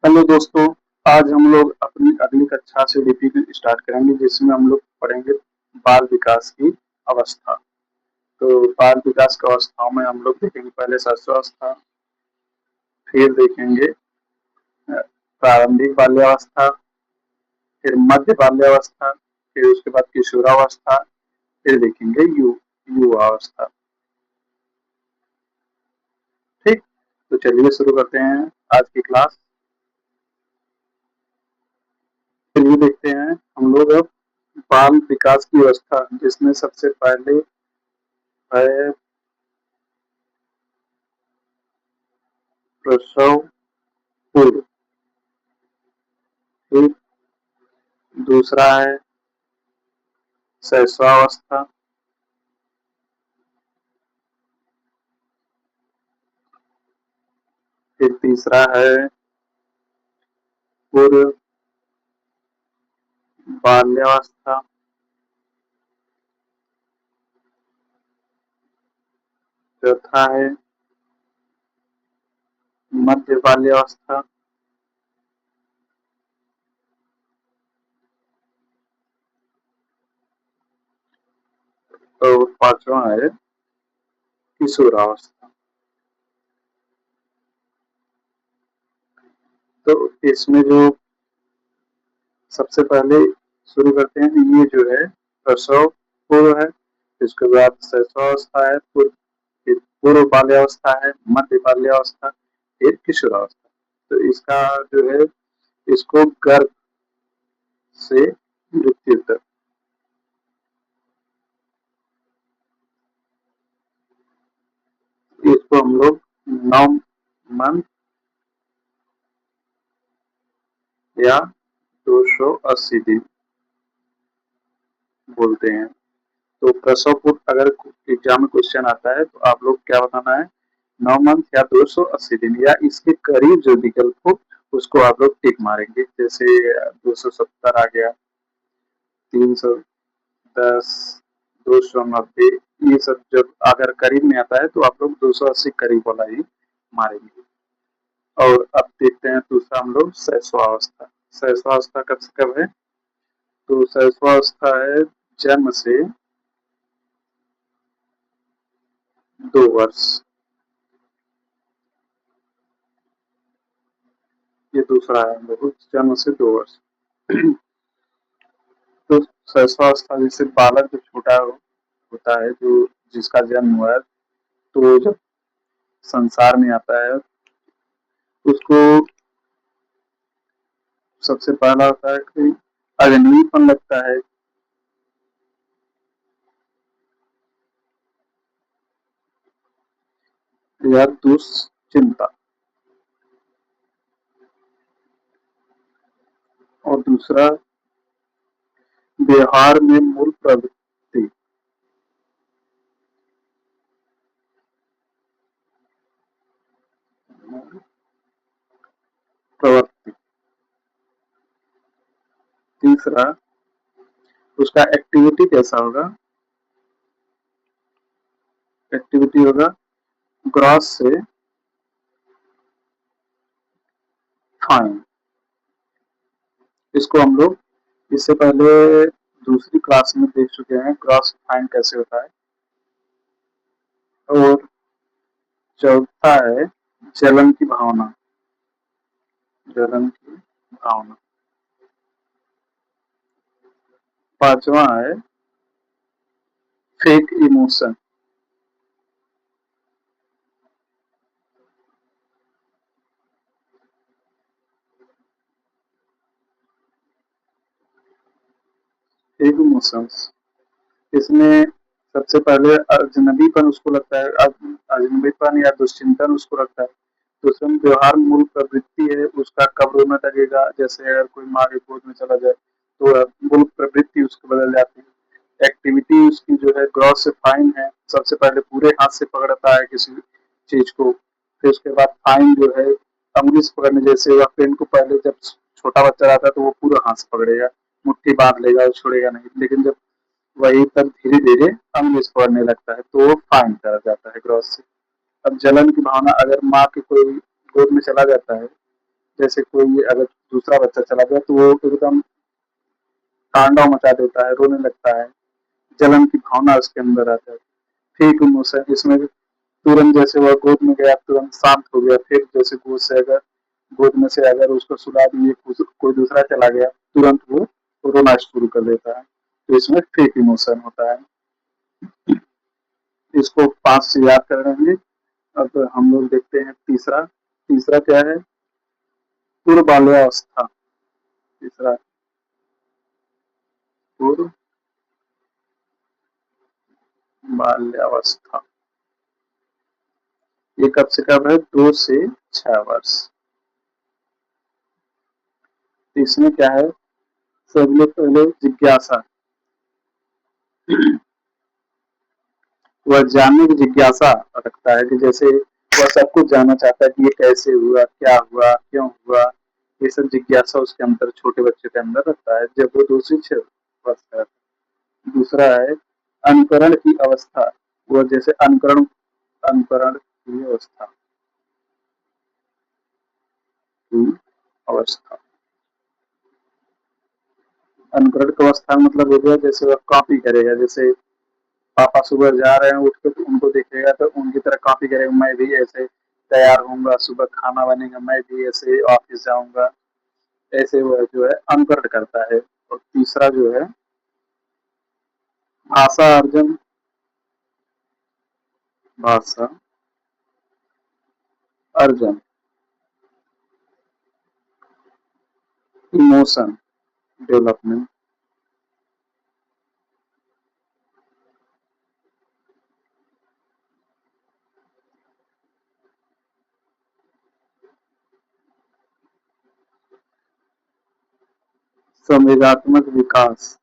Hello दोस्तों, आज हम लोग अपनी अगली कक्षा से रिपीट स्टार्ट करेंगे जिसमें हम लोग पढ़ेंगे बाल विकास की अवस्था। तो बाल विकास की अवस्थाओं में हम लोग देखेंगे पहले शिशुअवस्था, फिर देखेंगे प्रारंभिक बाल्यावस्था, फिर मध्य बाल्यावस्था, फिर उसके बाद किशोरावस्था, फिर देखेंगे युवावस्था। ठीक, तो चलिए शुरू करते हैं आज की क्लास। चलिए देखते हैं हम लोग अब बाल विकास की अवस्था, जिसमें सबसे पहले है प्रसव पूर्व, फिर दूसरा है शैशवावस्था, फिर तीसरा है पूर्व बाल्यावस्था, चौथा है मध्य बाल्यावस्था, और पांचवा है किशोरावस्था। तो इसमें जो सबसे पहले शुरू करते हैं, ये जो है प्रसव पूर्व है, इसके बाद शैशवावस्था है, पूर्व बाल्यावस्था है, मध्य बाल्यावस्था, फिर किशोरावस्था। तो इसका जो है, इसको गर्भ से मृत्यु तक, इसको हम लोग 9 मंथ या 280 दिन बोलते हैं। तो प्रसव पूर्व अगर एग्जाम में क्वेश्चन आता है तो आप लोग क्या बताना है, 9 मंथ या 280 दिन, या इसके करीब जो विकल्प हो उसको आप लोग टिक मारेंगे। जैसे 270 आ गया, 310, 290, ये सब जब अगर करीब में आता है तो आप लोग 280 करीब वाला ही मारेंगे। और अब देखते हैं दूसरा हम लोग शैशवावस्था। शैशवावस्था कब से कब है, तो शैशवावस्था है जन्म से 2 वर्ष, ये दूसरा है हम लोग जन्म से 2 वर्ष। तो शैशवावस्था जैसे बालक जो छोटा होता है, जो जिसका जन्म हुआ है, तो जब संसार में आता है उसको सबसे पहला होता है कि अजनबीपन लगता है, या दुश्चिंता, और दूसरा व्यवहार में मूल प्रवृत्ति, प्रवृत्ति। तीसरा उसका एक्टिविटी कैसा होगा, एक्टिविटी होगा ग्रॉस से फाइन। इसको हम लोग इससे पहले दूसरी क्लास में देख चुके हैं, ग्रॉस फाइन कैसे होता है। और चौथा है जलन की भावना, जलन की भावना। पांचवा है फेक इमोशन, फेक इमोशंस। इसमें सबसे पहले अजनबीपन उसको लगता है, अजनबीपन या दुश्चिंतन उसको लगता है। दूसरे में व्यवहार मूल प्रवृत्ति है, उसका कब रोना लगेगा, जैसे अगर कोई माँ के गोद में चला जाए तो मूल प्रवृत्ति उसकी बदल जाती है। एक्टिविटी उसकी जो है ग्रॉस से फाइन है, सबसे पहले पूरे हाथ से पकड़ता है किसी चीज को, फिर उसके बाद फाइन जो है अंगुली से पकड़ने, जैसे वह पेन को पहले जब छोटा बच्चा रहता है तो वो पूरा हाथ से पकड़ेगा, मुट्ठी बांध लेगा, छोड़ेगा नहीं, लेकिन जब वही तब धीरे धीरे अंग्रेज पढ़ने लगता है तो वो फाइन करा जाता है ग्रॉस से। अब जलन की भावना, अगर माँ के कोई गोद में चला जाता है जैसे कोई अगर दूसरा बच्चा चला गया तो वो एकदम तांडव मचा देता है, रोने लगता है, जलन की भावना उसके अंदर आता है। ठीक इमोशन इसमें तुरंत जैसे वह गोद में गया तुरंत शांत हो गया, फिर जैसे गोद में से अगर उसको सुला दिए कोई दूसरा चला गया तुरंत वो रोना शुरू कर देता है। तो इसमें फेक इमोशन होता है। इसको 5 से याद कर लेंगे। अब हम लोग देखते हैं तीसरा। तीसरा क्या है? पूर्व बाल्यावस्था। तीसरा पूर्व बाल्यावस्था। ये कब से कब है? 2 से 6 वर्ष। तो इसमें क्या है? सबसे पहले जिज्ञासा। वह जानने की जिज्ञासा रखता है कि जैसे वह सब कुछ जानना चाहता है कि ये कैसे हुआ, क्या हुआ, क्यों हुआ। ये सब जिज्ञासा उसके अंदर छोटे बच्चे के अंदर रखता है जब वो 2 से 6 वर्ष का है। दूसरा है अनुकरण की अवस्था। वो जैसे अनुकरण अनुकरण की की अवस्था। अनुकरण की अवस्था मतलब हो गया जैसे वह कॉपी करेगा। जैसे पापा सुबह जा रहे हैं उठ के तो उनको देखेगा तो उनकी तरह कॉपी करेगा, मैं भी ऐसे तैयार होऊंगा, सुबह खाना बनेगा, मैं भी ऐसे ऑफिस जाऊंगा। ऐसे वह जो है अनुकरण करता है। और तीसरा जो है भाषा अर्जन। भाषा अर्जन, इमोशन डेवलपमेंट। संवेगात्मक विकास।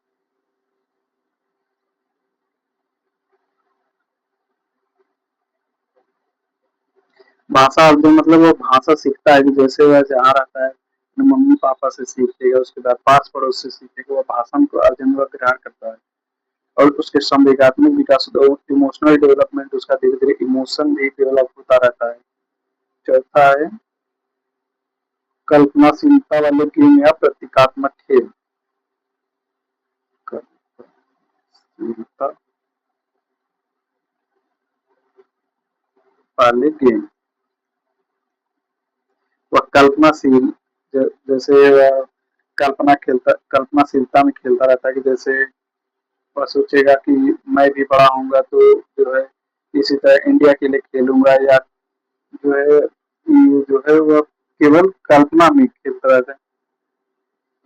भाषा अर्जन मतलब वो भाषा सीखता है कि जैसे वह जहाँ रहता है अपने मम्मी पापा से सीखेगा, उसके बाद पास पड़ोस से सीखेगा, वो भाषा को अर्जन व ग्रहण करता है। और उसके संवेगात्मक विकास इमोशनल डेवलपमेंट, उसका धीरे धीरे इमोशन भी डेवलप होता रहता है। चौथा है कल्पनाशीलता वाले गेम या प्रतीकात्मक खेल। कल्पनाशीलता वाले गेम। वह कल्पनाशील जैसे वह कल्पनाशीलता में खेलता रहता है कि जैसे वह सोचेगा कि मैं भी बड़ा होऊंगा तो जो है इसी तरह इंडिया के लिए खेलूंगा, या जो है ये जो है वह केवल कल्पना में खेलता रहता है।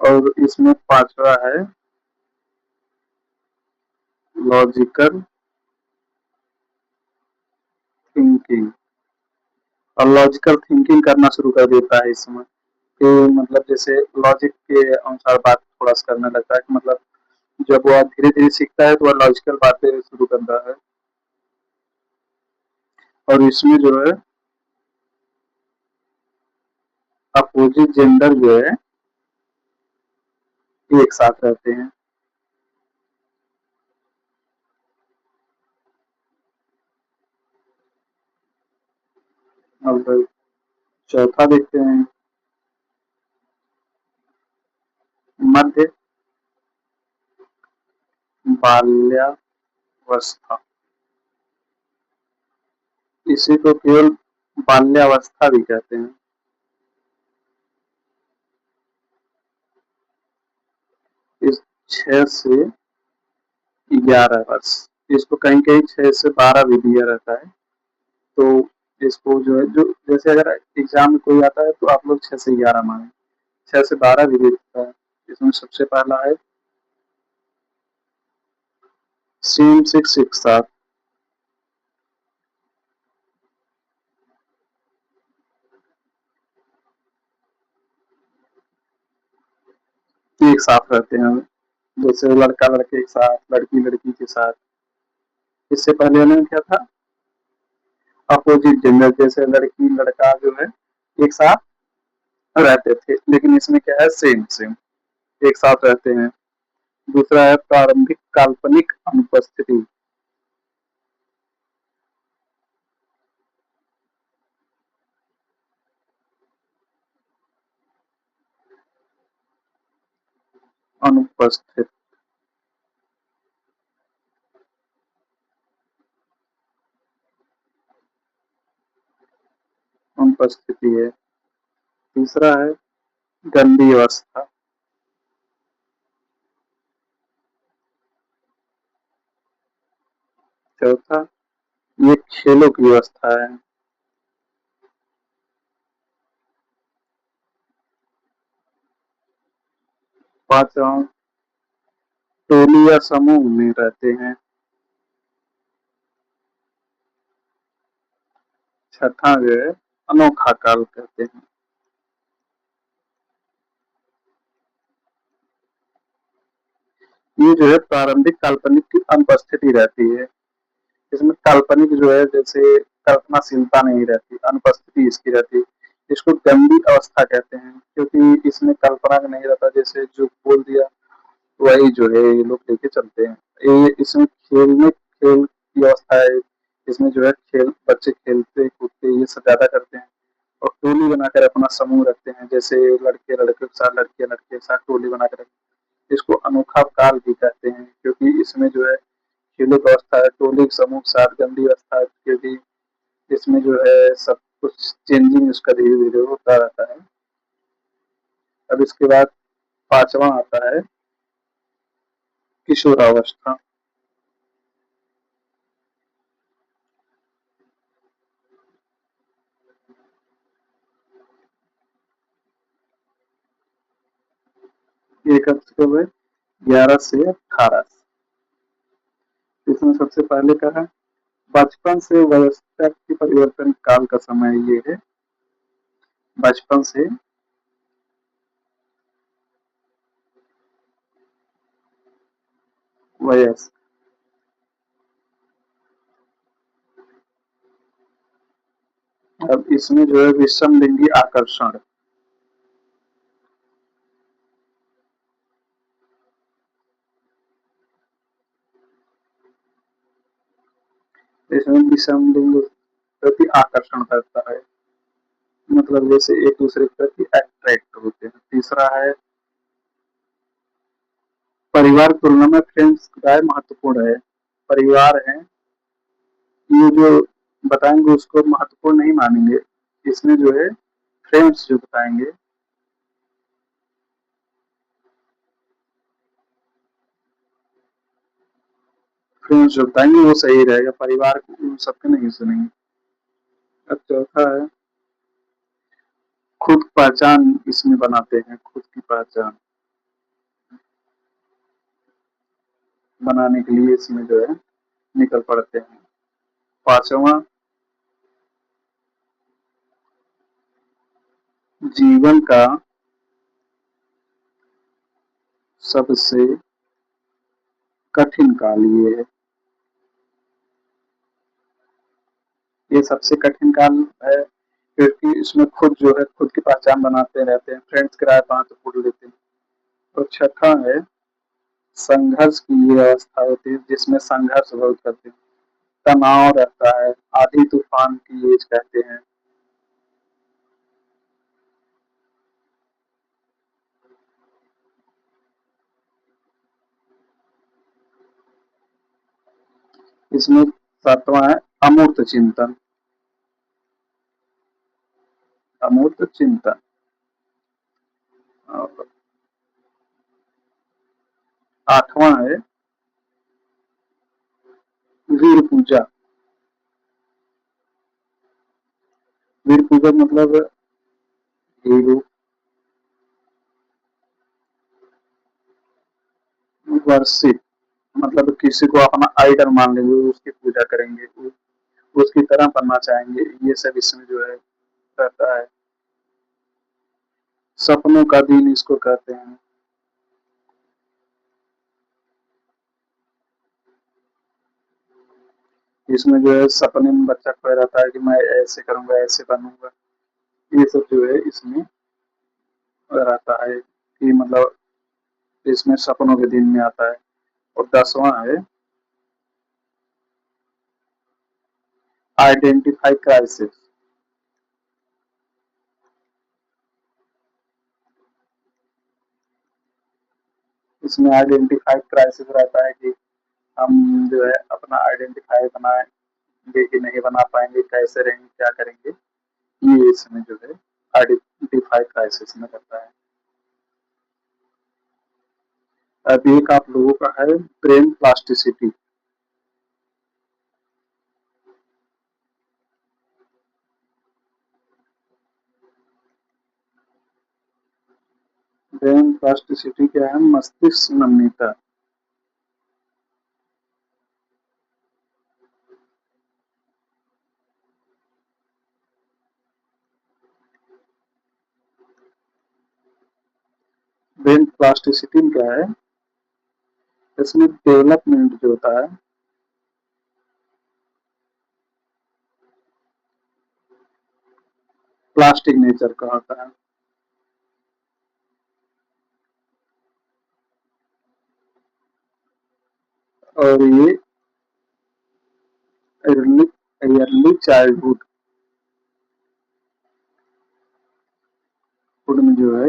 और इसमें पांचवा है लॉजिकल थिंकिंग। और लॉजिकल थिंकिंग करना शुरू कर देता है इसमें कि मतलब जैसे लॉजिक के अनुसार बात थोड़ा सा करने लगता है कि मतलब जब वह धीरे धीरे सीखता है तो वह लॉजिकल बातें शुरू करता है। और इसमें जो है अपोजिट जेंडर जो है एक साथ रहते हैं। अब चौथा देखते हैं मध्य बाल्यावस्था। इसी को केवल बाल्यावस्था भी कहते हैं। इस 6 से 11 वर्ष। इसको कहीं कहीं 6 से 12 भी दिया रहता है। तो इसको जो है जो जैसे अगर एग्जाम में कोई आता है तो आप लोग 6 से 11 माने, 6 से 12 भी दे सकता है। इसमें सबसे पहला है सेम सेक्स एक साथ। एक साथ रहते हैं, जैसे लड़का लड़के के साथ, लड़की लड़की के साथ। इससे पहले उन्होंने क्या था? अपोजिट जेंडर, जैसे लड़की लड़का जो है एक साथ रहते थे, लेकिन इसमें क्या है? सेम सेम एक साथ रहते हैं। दूसरा है प्रारंभिक काल्पनिक अनुपस्थिति। अनुपस्थित, अनुपस्थिति है। तीसरा है गंदी अवस्था। चौथा, ये खेलों की व्यवस्था है। पांचवा, टोली या समूह में रहते हैं। छठा जो है अनोखा काल कहते हैं। ये जो है प्रारंभिक काल्पनिक की अनुपस्थिति रहती है। इसमें काल्पनिक जो है जैसे कल्पनाशीलता नहीं रहती, अनुपस्थिति इसकी रहती है। इसको गंदी अवस्था कहते हैं क्योंकि इसमें कल्पना का नहीं रहता, जैसे जो बोल दिया वही जो है ये लोग लेके चलते हैं। ये इसमें खेल की व्यवस्था है। इसमें जो है खेल बच्चे खेलते कूदते ये सब ज्यादा करते हैं और टोली बनाकर अपना समूह रखते हैं, जैसे लड़के लड़के के साथ, लड़के लड़के के साथ टोली बनाकर रखते हैं। इसको अनोखा काल भी कहते हैं क्योंकि इसमें जो है खेलों की अवस्था है, टोली समूह के साथ गंदी अवस्था है क्योंकि इसमें जो है सब कुछ चेंजिंग उसका धीरे धीरे होता रहता है। अब इसके बाद पांचवा आता है किशोरावस्था। ये कब से कब है? 11 से 18। इसमें सबसे पहले का है बचपन से वयस्कता की परिवर्तन काल का समय ये है। बचपन से वयस्क। अब इसमें जो है विषम लिंगी आकर्षण। इसमें विषम लिंग प्रति आकर्षण करता है, मतलब जैसे एक दूसरे के प्रति अट्रैक्ट होते हैं। तीसरा है परिवार की तुलना में फ्रेंड्स राय महत्वपूर्ण है। परिवार है ये जो बताएंगे उसको महत्वपूर्ण नहीं मानेंगे। इसमें जो है फ्रेंड्स जो बताएंगे, फ्रेंड्स जो बताएंगे वो सही रहेगा, परिवार को सबके नहीं सुनेंगे। अब चौथा है खुद पहचान इसमें बनाते हैं, खुद की पहचान बनाने के लिए इसमें जो है निकल पड़ते हैं। पांचवा, जीवन का सबसे कठिन काल ये है। ये सबसे कठिन काल है क्योंकि इसमें खुद जो है खुद की पहचान बनाते रहते हैं, फ्रेंड्स किराए पाँच तो फूट लेते हैं। और छठा है संघर्ष की ये अवस्था होती है जिसमें संघर्ष बहुत करते हैं, तनाव रहता है, आधी तूफान की एज कहते हैं। इसमें सातवां है अमूर्त चिंतन। अमूर्त चिंतन। और आठवां है वीर पूजा। वीर पूजा मतलब हीरो वर्शिप, मतलब किसी को अपना आइडल मान लेंगे, उसकी पूजा करेंगे, उसकी तरह बनना चाहेंगे, ये सब इसमें जो है रहता है। सपनों का दिन इसको कहते हैं। इसमें जो है सपने में बच्चा खोया रहता है कि मैं ऐसे करूंगा, ऐसे बनूंगा, ये सब जो है इसमें रहता है कि मतलब इसमें सपनों के दिन में आता है। और 10वां है आइडेंटिफाई क्राइसिस। इसमें आइडेंटिफाइड क्राइसिस रहता है कि हम जो है अपना आइडेंटिफाई बनाएंगे कि नहीं बना पाएंगे, कैसे रहेंगे, क्या करेंगे, ये इसमें जो है आइडेंटिफाई क्राइसिस में रहता है। अब एक आप लोगों का है ब्रेन प्लास्टिसिटी। ब्रेन प्लास्टिसिटी क्या है? मस्तिष्क नम्यता। ब्रेन प्लास्टिसिटी क्या है? इसमें डेवलपमेंट जो होता है प्लास्टिक नेचर का होता है, और ये अर्ली अर्ली चाइल्डहुड हुड में जो है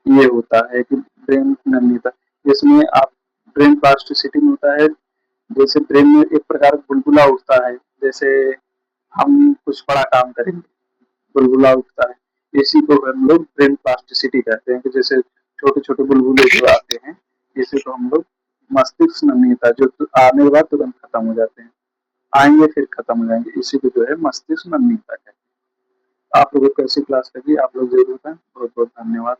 ये होता है कि ब्रेन नम्यता। इसमें आप ब्रेन प्लास्टिसिटी में होता है, जैसे ब्रेन में एक प्रकार का बुलबुला उठता है, जैसे हम कुछ बड़ा काम करेंगे, बुलबुला उठता है, इसी को हम लोग ब्रेन प्लास्टिसिटी कहते हैं कि जैसे छोटे छोटे बुलबुले जो आते हैं, इसी को हम लोग मस्तिष्क नम्यता, जो आने के बाद तुरंत खत्म हो जाते हैं, आएंगे फिर खत्म हो जाएंगे, इसी को जो है मस्तिष्क नम्यता कहते हैं। आप लोगों को कैसी क्लास लगी आप लोग जरूर बताएं। बहुत बहुत धन्यवाद।